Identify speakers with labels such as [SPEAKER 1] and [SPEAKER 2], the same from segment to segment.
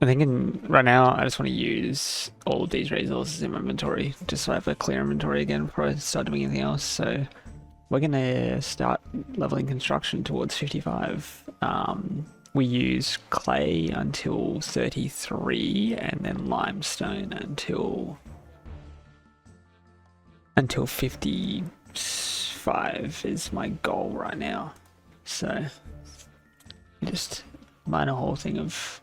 [SPEAKER 1] I'm thinking right now I just want to use all of these resources in my inventory just so I have a clear inventory again before I start doing anything else. So we're going to start leveling construction towards 55. We use clay until 33 and then limestone until 55 is my goal right now. So just mine a whole thing of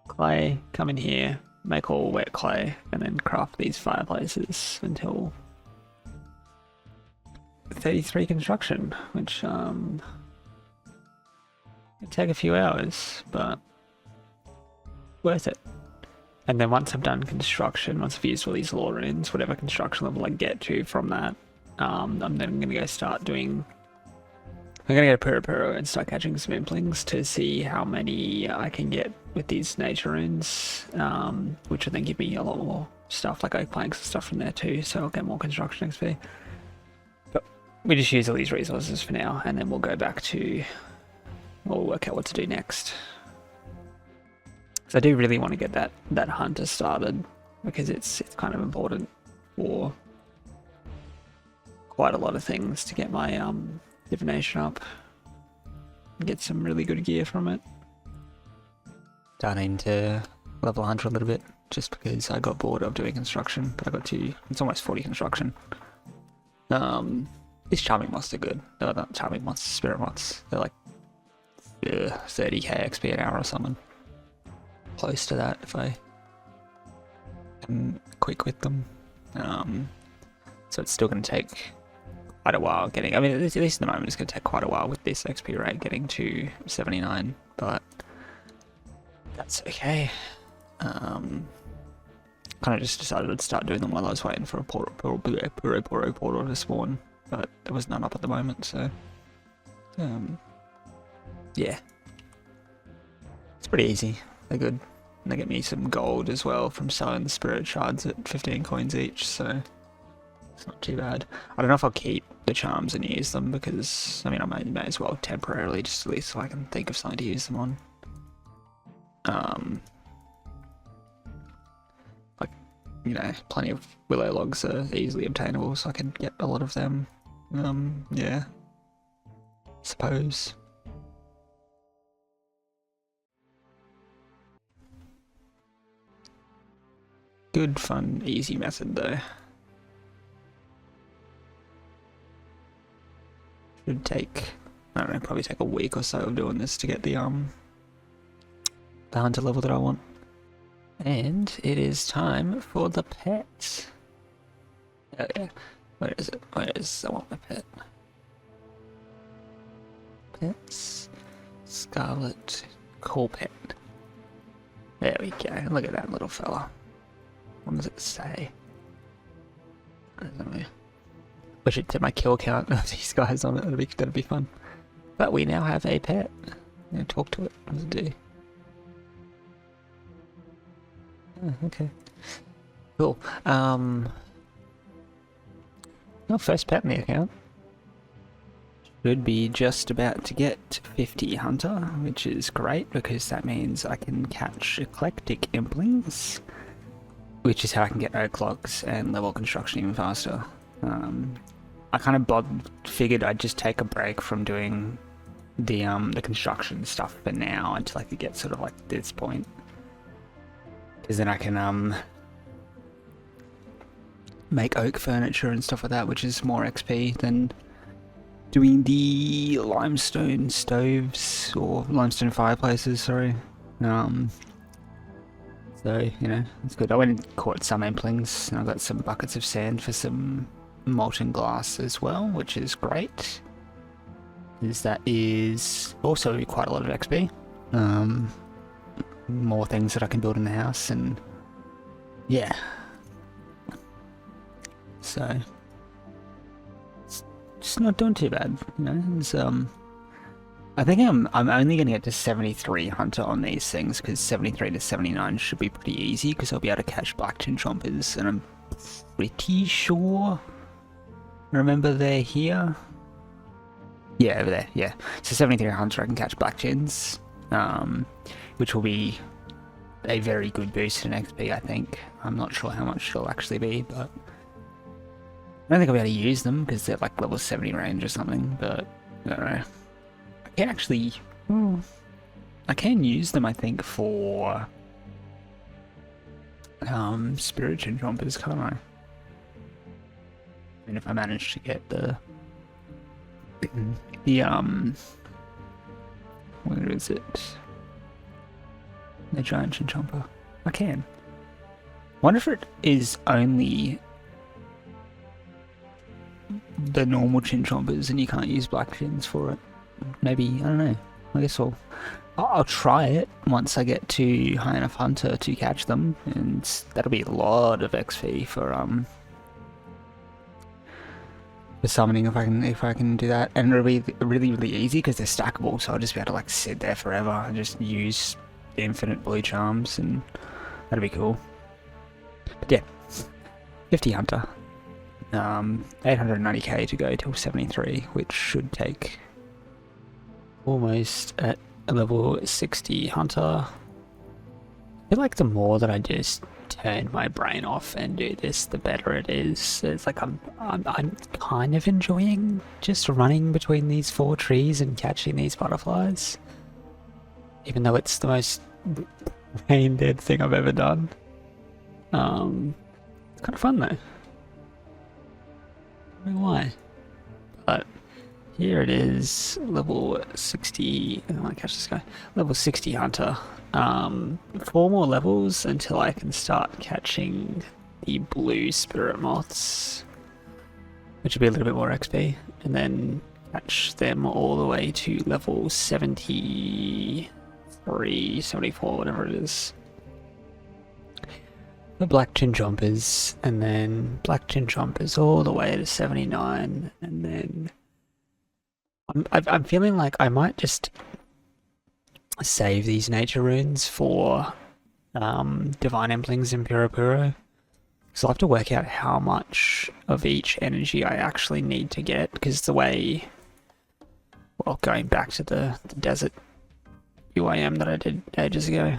[SPEAKER 1] clay, come in here, make all wet clay, and then craft these fireplaces until 33 construction, which it'll take a few hours, but worth it. And then once I've done construction, once I've used all these law runes, whatever construction level I get to from that, I'm then going to go start doing... I'm going to go to Puro and start catching some implings to see how many I can get with these nature runes, which will then give me a lot more stuff, like oak planks and stuff from there too, so I'll get more construction XP. But we just use all these resources for now, and then we'll go back to... we'll work out what to do next. So I do really want to get that hunter started, because it's kind of important for quite a lot of things to get my divination up and get some really good gear from it. Starting to level hunter a little bit just because I got bored of doing construction, but I got to, it's almost 40 construction. These charming moths are good. No, not charming moths, spirit moths. They're like 30k XP an hour or something. Close to that if I am quick with them. So it's still going to take quite a while getting, I mean, at least at the moment it's going to take quite a while with this XP rate getting to 79, but that's okay. Kind of just decided I'd start doing them while I was waiting for a portal to spawn, but there was none up at the moment, so yeah. It's pretty easy. They're good. And they get me some gold as well from selling the spirit shards at 15 coins each, so it's not too bad. I don't know if I'll keep the charms and use them because, I mean, I may as well temporarily, just at least so I can think of something to use them on. Like, you know, plenty of willow logs are easily obtainable, so I can get a lot of them. Yeah. Suppose. Good, fun, easy method though. Should take, I don't know, probably take a week or so of doing this to get the hunter level that I want. And it is time for the pets. Oh yeah, where is it? Where is, I want my pet. Pets, Scarlet, Cool Pet. There we go, look at that little fella. What does it say? I don't know. Wish it did my kill count of these guys on it. That'd be fun. But we now have a pet. I'm gonna talk to it. What does it do? Oh, okay. Cool. Our first pet in the account should be just about to get 50 hunter, which is great because that means I can catch eclectic implings, which is how I can get oak logs and level construction even faster. I kind of figured I'd just take a break from doing the construction stuff for now until I could get sort of like this point, because then I can make oak furniture and stuff like that, which is more XP than doing the limestone stoves or limestone fireplaces. Sorry. So, you know, it's good. I went and caught some implings, and I got some buckets of sand for some molten glass as well, which is great. That is also quite a lot of XP. More things that I can build in the house, and yeah. So, it's just not doing too bad, you know. It's, I think I'm only going to get to 73 hunter on these things, because 73 to 79 should be pretty easy, because I'll be able to catch black-chin chompers, and I'm pretty sure, remember they're here? Yeah, over there, yeah. So 73 hunter I can catch black-chins, which will be
[SPEAKER 2] a very good boost in XP, I think. I'm not sure how much it'll actually be, but I don't think I'll be able to use them because they're like level 70 range or something, but I don't know. I can actually... I can use them, I think, for Spirit Chin Chompers, can't I? I mean, if I manage to get the where is it? The giant Chinchomper. I can. Wonder if it is only the normal Chinchompers and you can't use black chins for it. Maybe, I don't know. I guess I'll try it once I get to high enough hunter to catch them, and that'll be a lot of XP for summoning if I can do that. And it'll be really easy because they're stackable, so I'll just be able to like sit there forever and just use infinite blue charms, and that'd be cool. But yeah, 50 hunter, 890k to go till 73, which should take almost at a level 60 hunter. I feel like the more that I just turn my brain off and do this, the better it is. It's like I'm kind of enjoying just running between these 4 trees and catching these butterflies, even though it's the most brain dead thing I've ever done. It's kind of fun though. I don't know why, but here it is, level 60. I want to catch this guy. Level 60 hunter. 4 more levels until I can start catching the blue spirit moths, which will be a little bit more XP, and then catch them all the way to level 73, 74, whatever it is. The black Chinchompers, and then black Chinchompers all the way to 79, and then I'm feeling like I might just save these nature runes for divine implings in Purapuro. So I'll have to work out how much of each energy I actually need to get, because the way, well, going back to the desert UIM that I did ages ago,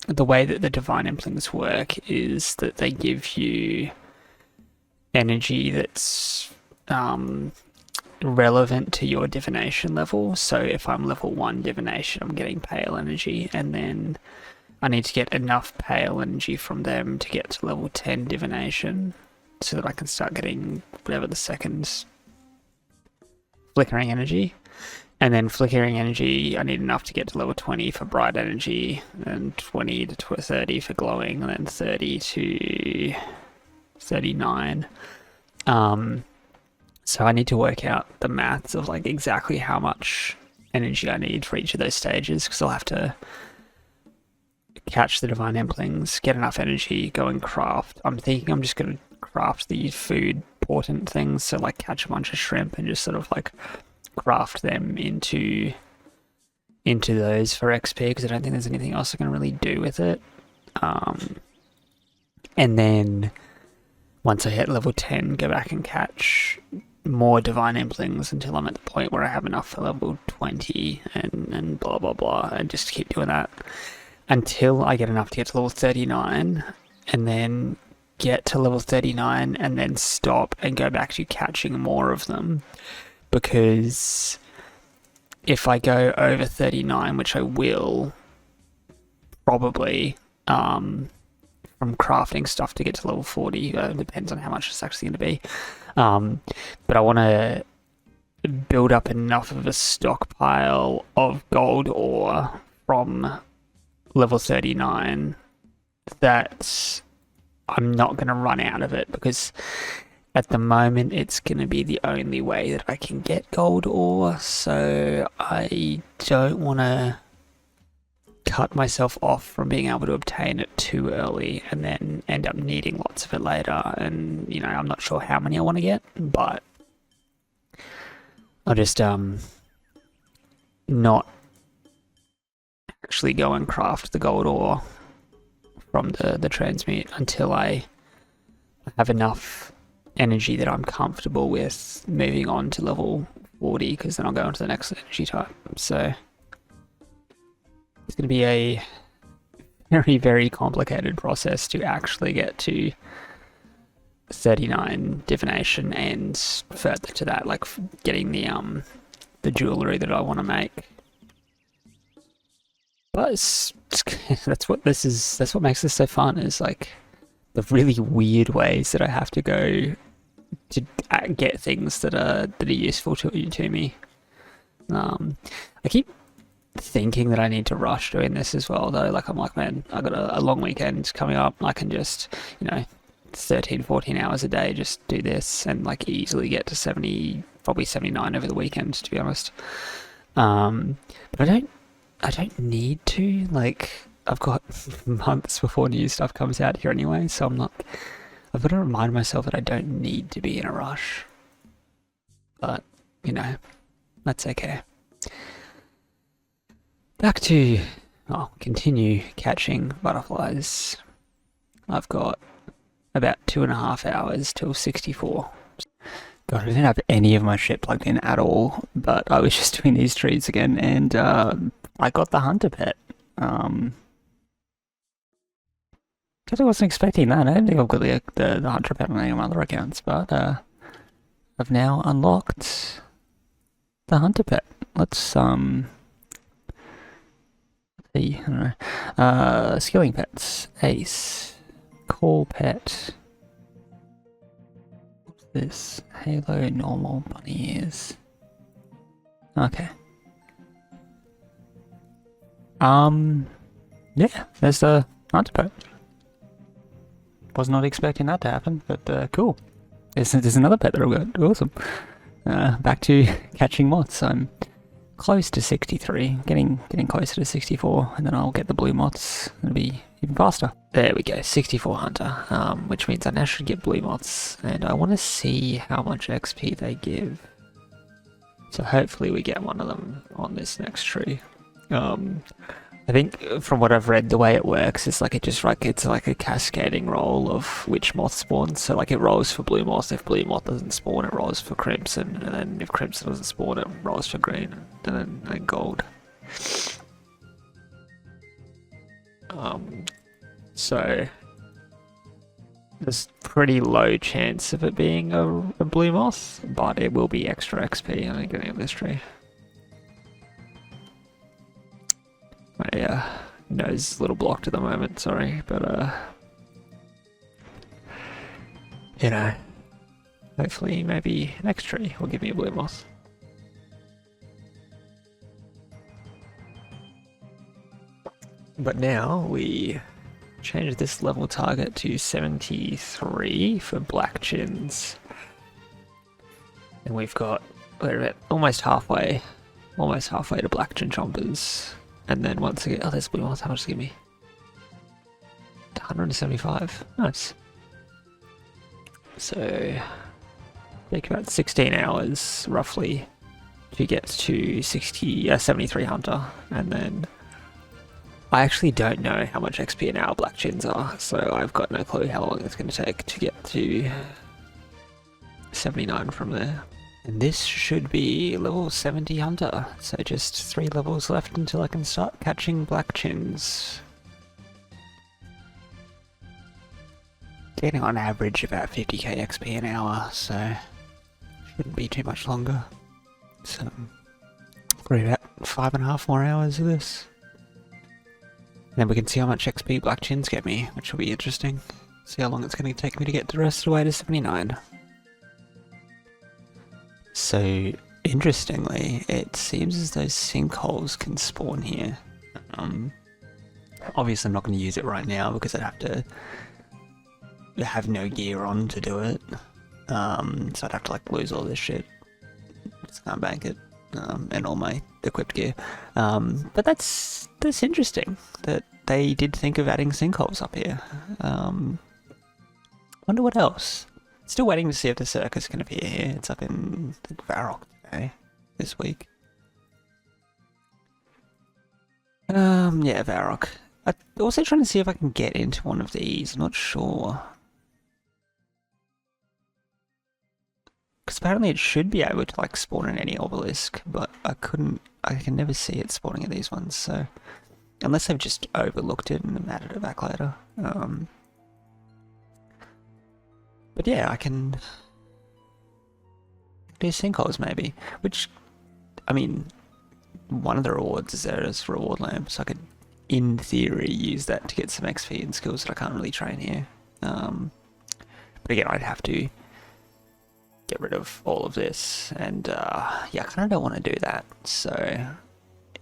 [SPEAKER 2] the way that the divine implings work is that they give you energy that's relevant to your divination level. So if I'm level 1 divination, I'm getting pale energy, and then I need to get enough pale energy from them to get to level 10 divination so that I can start getting whatever the second flickering energy. And then flickering energy, I need enough to get to level 20 for bright energy, and 20 to 30 for glowing, and then 30 to 39. So I need to work out the maths of like exactly how much energy I need for each of those stages, because I'll have to catch the divine implings, get enough energy, go and craft. I'm thinking I'm just going to craft the food portent things, so like catch a bunch of shrimp and just sort of like craft them into those for XP, because I don't think there's anything else I can really do with it. And then once I hit level 10, go back and catch more divine implings until I'm at the point where I have enough for level 20, and blah blah blah, and just keep doing that until I get enough to get to level 39, and then get to level 39 and then stop and go back to catching more of them. Because if I go over 39, which I will probably, from crafting stuff to get to level 40, depends on how much it's actually going to be. But I want to build up enough of a stockpile of gold ore from level 39 that I'm not going to run out of it, because at the moment it's going to be the only way that I can get gold ore, so I don't want to cut myself off from being able to obtain it too early and then end up needing lots of it later. And, you know, I'm not sure how many I want to get, but I'll just not actually go and craft the gold ore from the transmute until I have enough energy that I'm comfortable with moving on to level 40, because then I'll go on to the next energy type. So it's going to be a very, very complicated process to actually get to 39 divination and further to that, like getting the jewelry that I want to make. But that's what this is. That's what makes this so fun. Is like the really weird ways that I have to go to get things that are useful to me. I keep thinking that I need to rush doing this as well, though. Like I'm like, man, I got a long weekend coming up. I can just, 13, 14 hours a day, just do this and like easily get to 70, probably 79 over the weekend, to be honest. But I don't need to. Like, I've got months before new stuff comes out here anyway, so I've got to remind myself that I don't need to be in a rush. But, that's okay. Back to, continue catching butterflies. I've got about 2.5 hours till 64. God, I didn't have any of my shit plugged in at all, but I was just doing these trees again, and I got the hunter pet. I wasn't expecting that. I didn't think I've got the hunter pet on any of my other accounts, but I've now unlocked the hunter pet. Let's see, I don't know. Skilling pets, ace, call pet. What's this? Halo, normal, bunny ears. Okay. Yeah, there's the hunter pet. Was not expecting that to happen, but cool. There's another pet that I've got. Awesome. Back to catching moths. I'm close to 63, getting closer to 64, and then I'll get the blue moths. It'll be even faster. There we go, 64 hunter, which means I now should get blue moths, and I want to see how much XP they give. So hopefully we get one of them on this next tree. I think from what I've read, the way it works is like it's like a cascading roll of which moth spawns. So like it rolls for blue moth. If blue moth doesn't spawn, it rolls for crimson, and then if crimson doesn't spawn, it rolls for green, and then gold. So there's pretty low chance of it being a blue moth, but it will be extra XP on getting this tree. My nose is a little blocked at the moment, sorry, but hopefully maybe next tree will give me a blue moth. But now we change this level target to 73 for black chins. And we've got, we're at almost halfway to black chin chompers. And then once again, oh, there's blue moth. How much does it give me? 175. Nice. So, take about 16 hours roughly to get to 73 hunter, and then I actually don't know how much XP an hour black chins are, so I've got no clue how long it's going to take to get to 79 from there. And this should be level 70 hunter, so just 3 levels left until I can start catching black chins. Getting on average about 50k XP an hour, so shouldn't be too much longer. So, probably about 5.5 more hours of this. And then we can see how much XP black chins get me, which will be interesting. See how long it's going to take me to get the rest of the way to 79. So, interestingly, it seems as though sinkholes can spawn here. Obviously I'm not going to use it right now because I'd have to have no gear on to do it. So I'd have to like lose all this shit. Just can't bank it. And all my equipped gear. But that's interesting that they did think of adding sinkholes up here. Wonder what else. Still waiting to see if the circus can appear here. It's up in Varrock today, this week. Yeah, Varrock. I'm also trying to see if I can get into one of these. I'm not sure. Because apparently it should be able to like spawn in any obelisk, but I can never see it spawning at these ones, so Unless they've just overlooked it and added it back later. But yeah, I can do sinkholes maybe, which, I mean, one of the rewards is there as reward lamp, so I could, in theory, use that to get some XP and skills that I can't really train here. But again, I'd have to get rid of all of this, and yeah, I kind of don't want to do that, so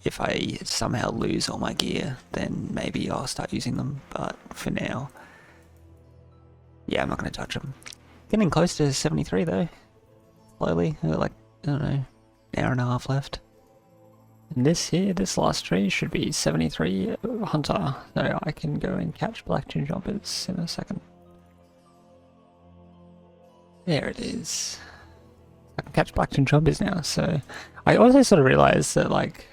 [SPEAKER 2] if I somehow lose all my gear, then maybe I'll start using them, but for now, yeah, I'm not going to touch them. Getting close to 73 though, slowly. I've got like, I don't know, an hour and a half left. And this here, this last tree should be 73 hunter, so I can go and catch black chin jumpers in a second. There it is. I can catch black chin jumpers now, so I also sort of realised that like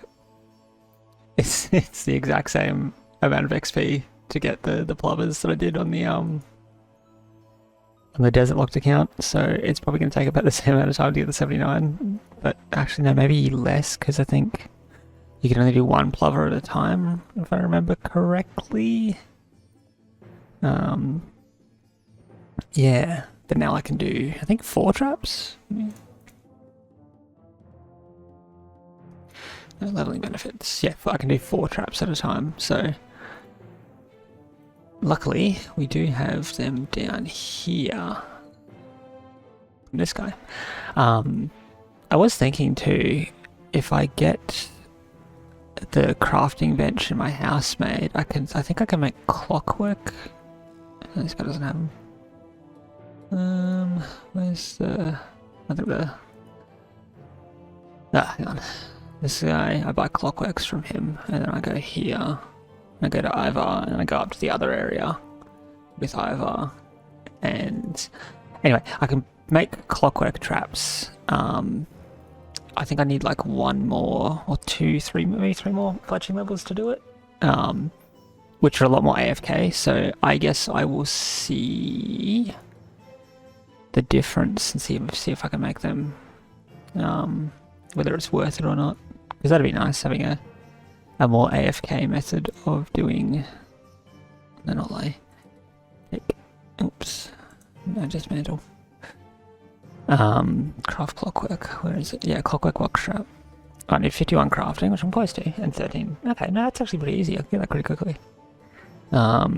[SPEAKER 2] it's the exact same amount of XP to get the plovers that I did on the desert locked account, so it's probably going to take about the same amount of time to get the 79, but actually no, maybe less, because I think you can only do one plover at a time, if I remember correctly. Yeah, but now I can do, I think 4 traps? Yeah. No leveling benefits. Yeah, I can do 4 traps at a time, so luckily we do have them down here. This guy. I was thinking too, if I get the crafting bench in my house made, I think I can make clockwork. This guy doesn't have them. Where's the, I think hang on. This guy, I buy clockworks from him, and then I go here, I go to Ivar, and I go up to the other area with Ivar, and anyway, I can make clockwork traps. I think I need like 1 more, or 2, 3, maybe 3 more fletching levels to do it, which are a lot more AFK, so I guess I will see the difference and see if I can make them, whether it's worth it or not, because that'd be nice, having a more AFK method of doing, no, not lay, oops, no, just mantle. Craft clockwork, where is it? Yeah, clockwork workshop. I need 51 crafting, which I'm close to, and 13. Okay, no, that's actually pretty easy, I can get that pretty quickly. Yeah,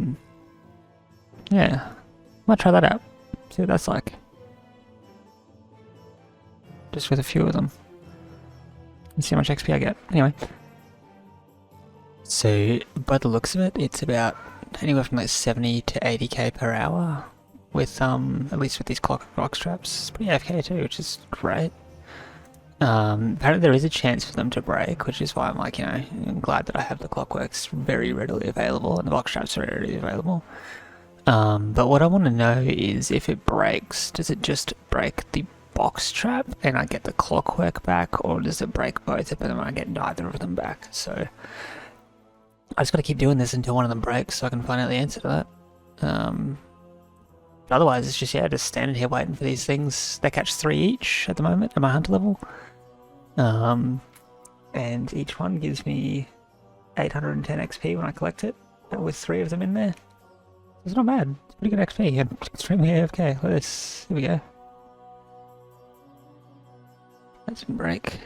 [SPEAKER 2] might try that out, see what that's like. Just with a few of them. And see how much XP I get. Anyway. So, by the looks of it, it's about anywhere from like 70 to 80k per hour. With, at least with these clockwork rock straps. It's pretty AFK too, which is great. Apparently there is a chance for them to break, which is why I'm like, you know, I'm glad that I have the clockworks very readily available, and the box straps are readily available. But what I want to know is, if it breaks, does it just break the box trap and I get the clockwork back, or does it break both but then I get neither of them back? So I just got to keep doing this until one of them breaks so I can find out the answer to that. Otherwise it's just, yeah, just standing here waiting for these things. They catch 3 each at the moment at my hunter level, and each one gives me 810 XP when I collect it, with 3 of them in there. It's not bad, it's pretty good XP and extremely AFK. Look at this, here we go. Let's break.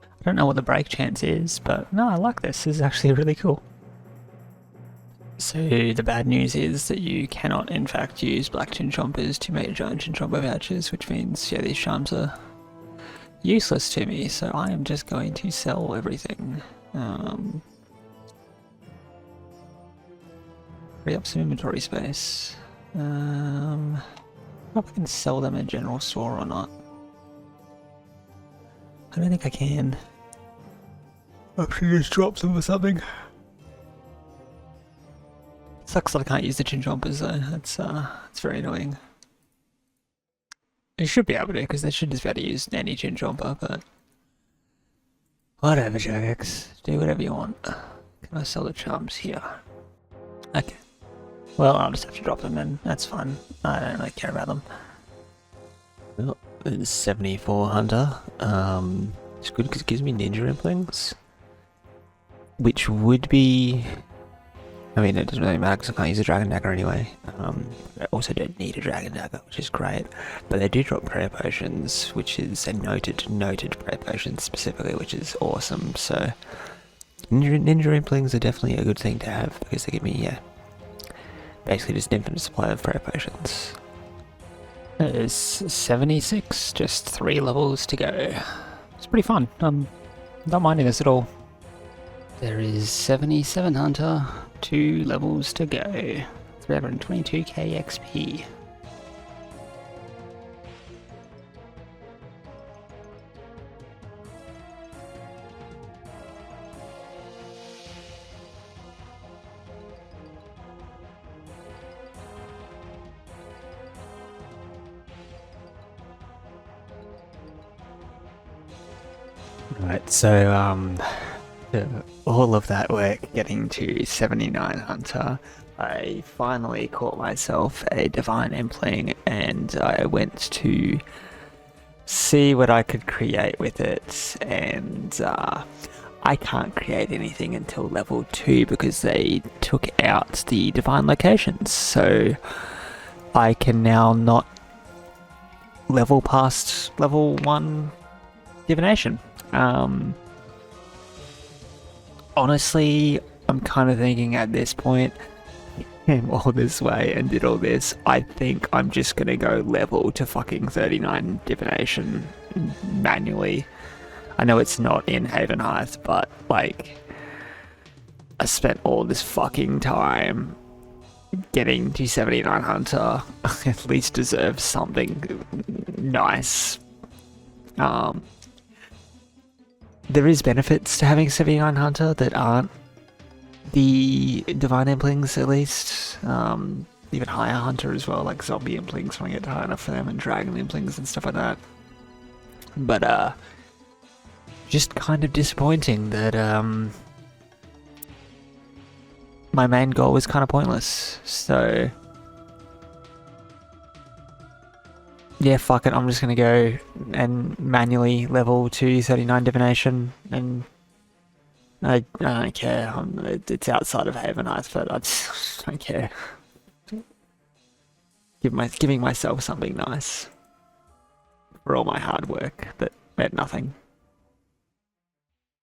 [SPEAKER 2] I don't know what the break chance is, but no, I like this. This is actually really cool. So the bad news is that you cannot in fact use black chin chompers to make giant chin chomper vouchers, which means, yeah, these charms are useless to me, so I am just going to sell everything. Free up some inventory space. I don't know if I can sell them in general store or not. I don't think I can. I should just drop them or something. Sucks that I can't use the chin chompers though. That's very annoying. You should be able to, because they should just be able to use any chin chomper, but whatever, Jagex. Do whatever you want. Can I sell the charms here? Okay. Well, I'll just have to drop them in. That's fine. I don't really care about them. Well, it's 74 Hunter. It's good because it gives me ninja implings, which would be. I mean, it doesn't really matter because I can't use a dragon dagger anyway. I also don't need a dragon dagger, which is great. But they do drop prayer potions, which is a noted prayer potion specifically, which is awesome. So ninja implings are definitely a good thing to have because they give me, basically just an infinite supply of prayer potions. There's 76, just 3 levels to go.
[SPEAKER 3] It's pretty fun. Not minding this at all.
[SPEAKER 2] There is 77 Hunter, 2 levels to go. 322k XP. Right, so all of that work getting to 79 Hunter, I finally caught myself a Divine Impling and I went to see what I could create with it, and I can't create anything until level 2 because they took out the Divine Locations, so I can now not level past level 1 Divination. Honestly, I'm kind of thinking at this point, came all this way and did all this, I think I'm just gonna go level to fucking 39 Divination manually. I know it's not in Havenhythe, but like, I spent all this fucking time getting to 79 Hunter, at least deserve something nice. There is benefits to having 79 Hunter that aren't the Divine Implings, at least. Even higher Hunter as well, like Zombie Implings when I get high enough for them, and Dragon Implings and stuff like that. But, just kind of disappointing that, my main goal was kind of pointless, so... Yeah, fuck it, I'm just gonna go and manually level to 39 Divination, and I don't care. It's outside of Havenhythe, but I just don't care. Giving myself something nice for all my hard work that meant nothing.